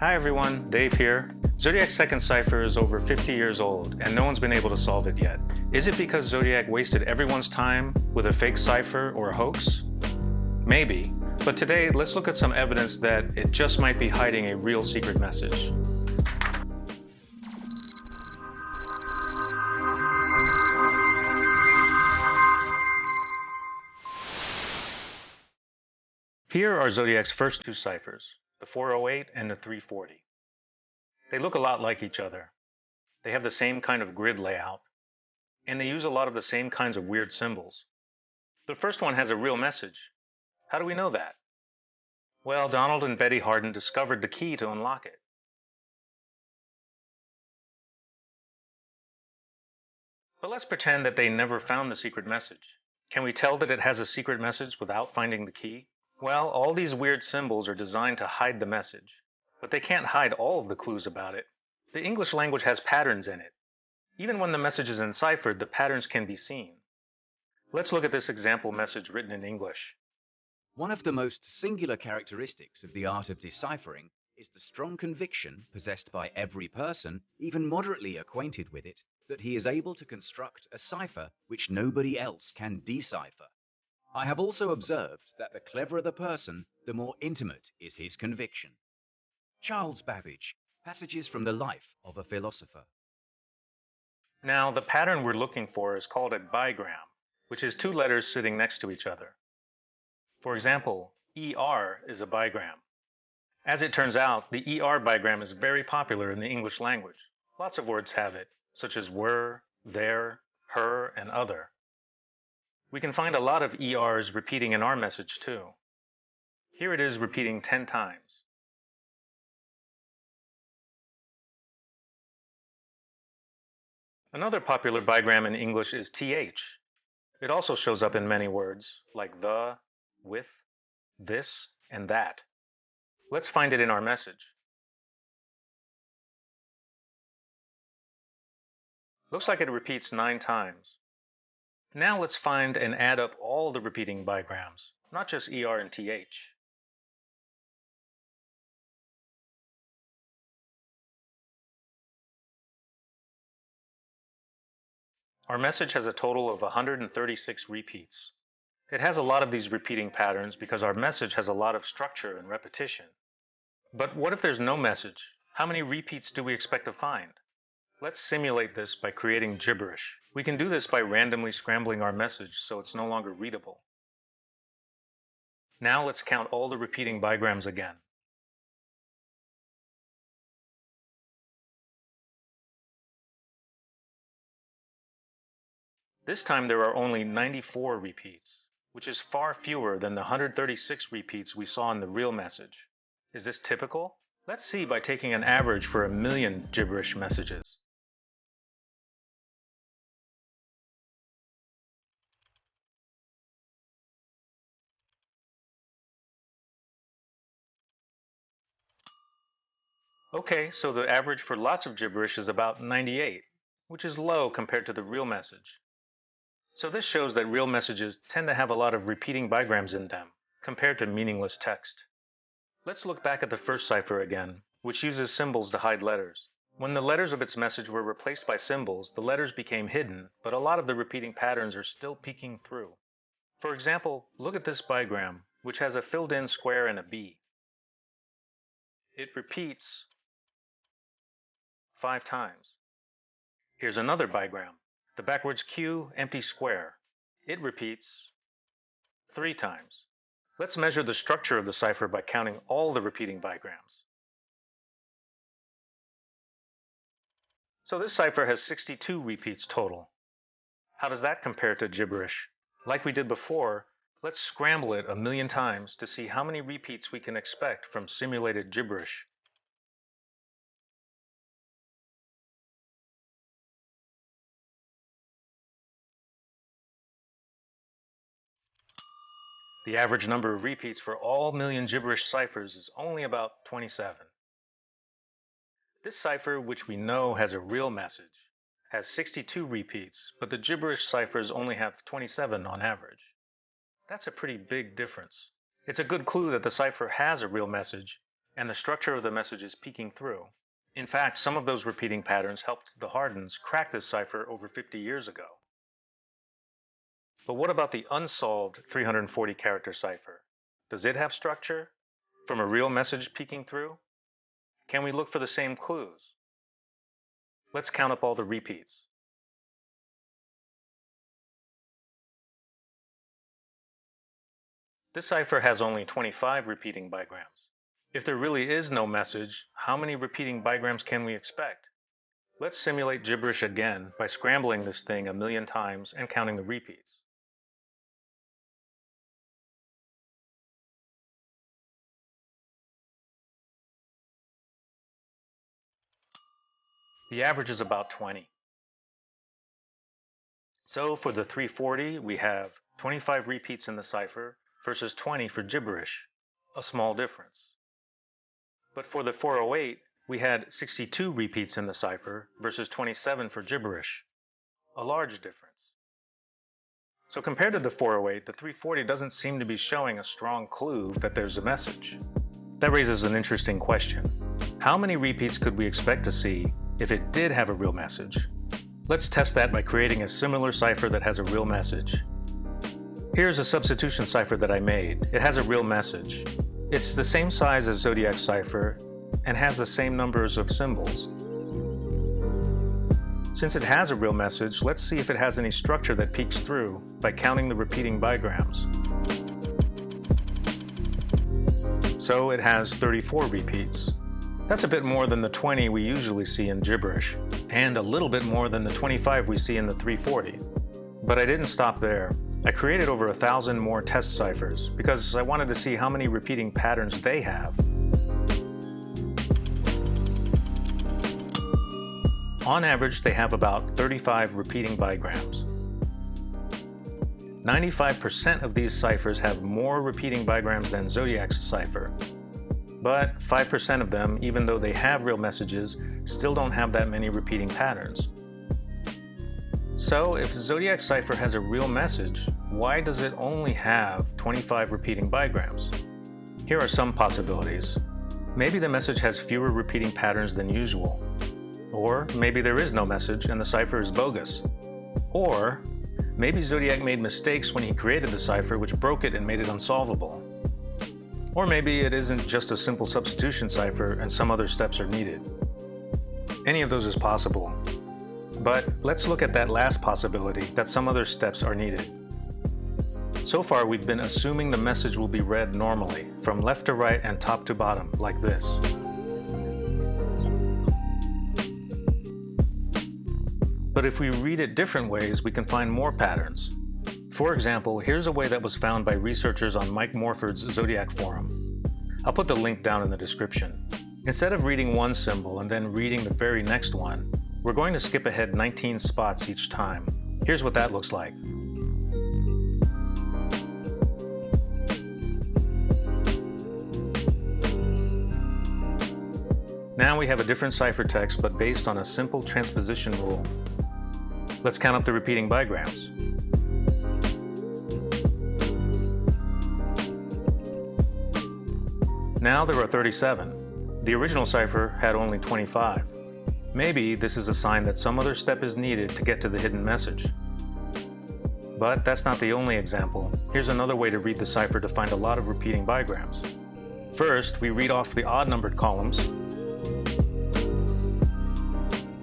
Hi everyone, Dave here. Zodiac's second cipher is over 50 years old, and no one's been able to solve it yet. Is it because Zodiac wasted everyone's time with a fake cipher or a hoax? Maybe, but today let's look at some evidence that it just might be hiding a real secret message. Here are Zodiac's first two ciphers, the 408 and the 340. They look a lot like each other. They have the same kind of grid layout, and they use a lot of the same kinds of weird symbols. The first one has a real message. How do we know that? Well, Donald and Betty Harden discovered the key to unlock it. But let's pretend that they never found the secret message. Can we tell that it has a secret message without finding the key? Well, all these weird symbols are designed to hide the message, but they can't hide all of the clues about it. The English language has patterns in it. Even when the message is enciphered, the patterns can be seen. Let's look at this example message written in English. One of the most singular characteristics of the art of deciphering is the strong conviction possessed by every person, even moderately acquainted with it, that he is able to construct a cipher which nobody else can decipher. I have also observed that the cleverer the person, the more intimate is his conviction. Charles Babbage, Passages from the Life of a Philosopher. Now, the pattern we're looking for is called a bigram, which is two letters sitting next to each other. For example, ER is a bigram. As it turns out, the ER bigram is very popular in the English language. Lots of words have it, such as were, there, her, and other. We can find a lot of ERs repeating in our message too. Here it is repeating 10 times. Another popular bigram in English is TH. It also shows up in many words, like the, with, this, and that. Let's find it in our message. Looks like it repeats 9 times. Now let's find and add up all the repeating bigrams, not just ER and TH. Our message has a total of 136 repeats. It has a lot of these repeating patterns because our message has a lot of structure and repetition. But what if there's no message? How many repeats do we expect to find? Let's simulate this by creating gibberish. We can do this by randomly scrambling our message so it's no longer readable. Now let's count all the repeating bigrams again. This time there are only 94 repeats, which is far fewer than the 136 repeats we saw in the real message. Is this typical? Let's see by taking an average for 1,000,000 gibberish messages. Okay, so the average for lots of gibberish is about 98, which is low compared to the real message. So this shows that real messages tend to have a lot of repeating bigrams in them, compared to meaningless text. Let's look back at the first cipher again, which uses symbols to hide letters. When the letters of its message were replaced by symbols, the letters became hidden, but a lot of the repeating patterns are still peeking through. For example, look at this bigram, which has a filled-in square and a B. It repeats 5 times. Here's another bigram, the backwards Q empty square. It repeats 3 times. Let's measure the structure of the cipher by counting all the repeating bigrams. So this cipher has 62 repeats total. How does that compare to gibberish? Like we did before, let's scramble it 1,000,000 times to see how many repeats we can expect from simulated gibberish. The average number of repeats for all 1,000,000 gibberish ciphers is only about 27. This cipher, which we know has a real message, has 62 repeats, but the gibberish ciphers only have 27 on average. That's a pretty big difference. It's a good clue that the cipher has a real message, and the structure of the message is peeking through. In fact, some of those repeating patterns helped the Hardens crack this cipher over 50 years ago. But what about the unsolved 340 character cipher? Does it have structure? From a real message peeking through? Can we look for the same clues? Let's count up all the repeats. This cipher has only 25 repeating bigrams. If there really is no message, how many repeating bigrams can we expect? Let's simulate gibberish again by scrambling this thing 1,000,000 times and counting the repeats. The average is about 20. So for the 340, we have 25 repeats in the cipher versus 20 for gibberish, a small difference. But for the 408, we had 62 repeats in the cipher versus 27 for gibberish, a large difference. So compared to the 408, the 340 doesn't seem to be showing a strong clue that there's a message. That raises an interesting question. How many repeats could we expect to see if it did have a real message? Let's test that by creating a similar cipher that has a real message. Here's a substitution cipher that I made. It has a real message. It's the same size as Zodiac cipher and has the same numbers of symbols. Since it has a real message, let's see if it has any structure that peeks through by counting the repeating bigrams. So it has 34 repeats. That's a bit more than the 20 we usually see in gibberish, and a little bit more than the 25 we see in the 340. But I didn't stop there. I created over 1,000 more test ciphers because I wanted to see how many repeating patterns they have. On average, they have about 35 repeating bigrams. 95% of these ciphers have more repeating bigrams than Zodiac's cipher. But 5% of them, even though they have real messages, still don't have that many repeating patterns. So if Zodiac cipher has a real message, why does it only have 25 repeating bigrams? Here are some possibilities. Maybe the message has fewer repeating patterns than usual. Or maybe there is no message and the cipher is bogus. Or maybe Zodiac made mistakes when he created the cipher which broke it and made it unsolvable. Or maybe it isn't just a simple substitution cipher and some other steps are needed. Any of those is possible. But let's look at that last possibility, that some other steps are needed. So far, we've been assuming the message will be read normally, from left to right and top to bottom, like this. But if we read it different ways, we can find more patterns. For example, here's a way that was found by researchers on Mike Morford's Zodiac forum. I'll put the link down in the description. Instead of reading one symbol and then reading the very next one, we're going to skip ahead 19 spots each time. Here's what that looks like. Now we have a different ciphertext, but based on a simple transposition rule. Let's count up the repeating bigrams. Now there are 37. The original cipher had only 25. Maybe this is a sign that some other step is needed to get to the hidden message. But that's not the only example. Here's another way to read the cipher to find a lot of repeating bigrams. First, we read off the odd-numbered columns.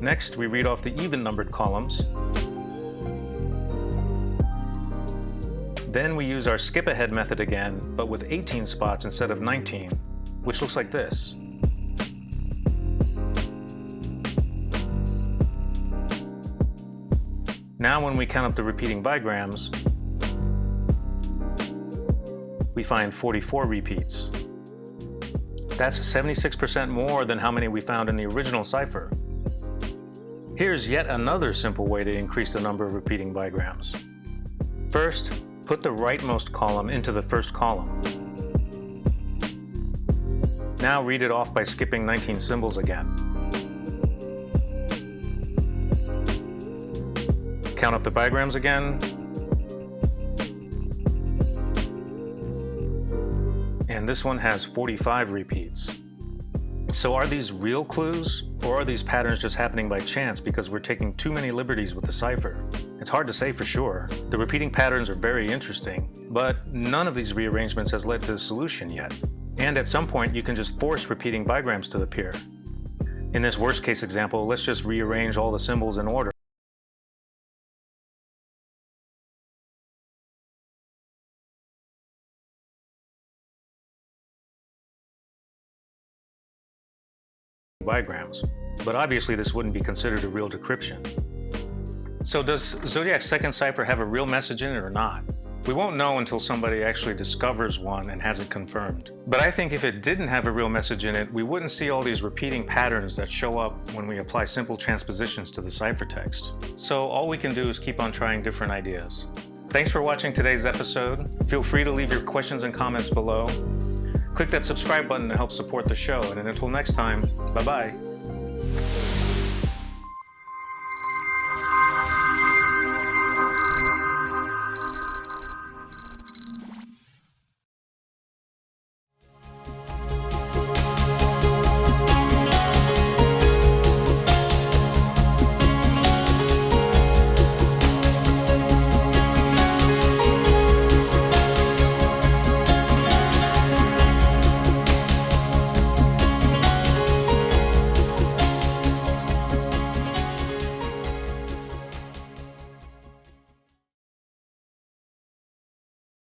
Next, we read off the even-numbered columns. Then we use our skip-ahead method again, but with 18 spots instead of 19, which looks like this. Now when we count up the repeating bigrams, we find 44 repeats. That's 76% more than how many we found in the original cipher. Here's yet another simple way to increase the number of repeating bigrams. First, put the rightmost column into the first column. Now read it off by skipping 19 symbols again. Count up the bigrams again. And this one has 45 repeats. So are these real clues, or are these patterns just happening by chance because we're taking too many liberties with the cipher? It's hard to say for sure. The repeating patterns are very interesting, but none of these rearrangements has led to a solution yet. And at some point, you can just force repeating bigrams to appear. In this worst case example, let's just rearrange all the symbols in order. Bigrams. But obviously this wouldn't be considered a real decryption. So does Zodiac's second cipher have a real message in it or not? We won't know until somebody actually discovers one and has it confirmed. But I think if it didn't have a real message in it, we wouldn't see all these repeating patterns that show up when we apply simple transpositions to the ciphertext. So all we can do is keep on trying different ideas. Thanks for watching today's episode. Feel free to leave your questions and comments below. Click that subscribe button to help support the show, and until next time, bye-bye.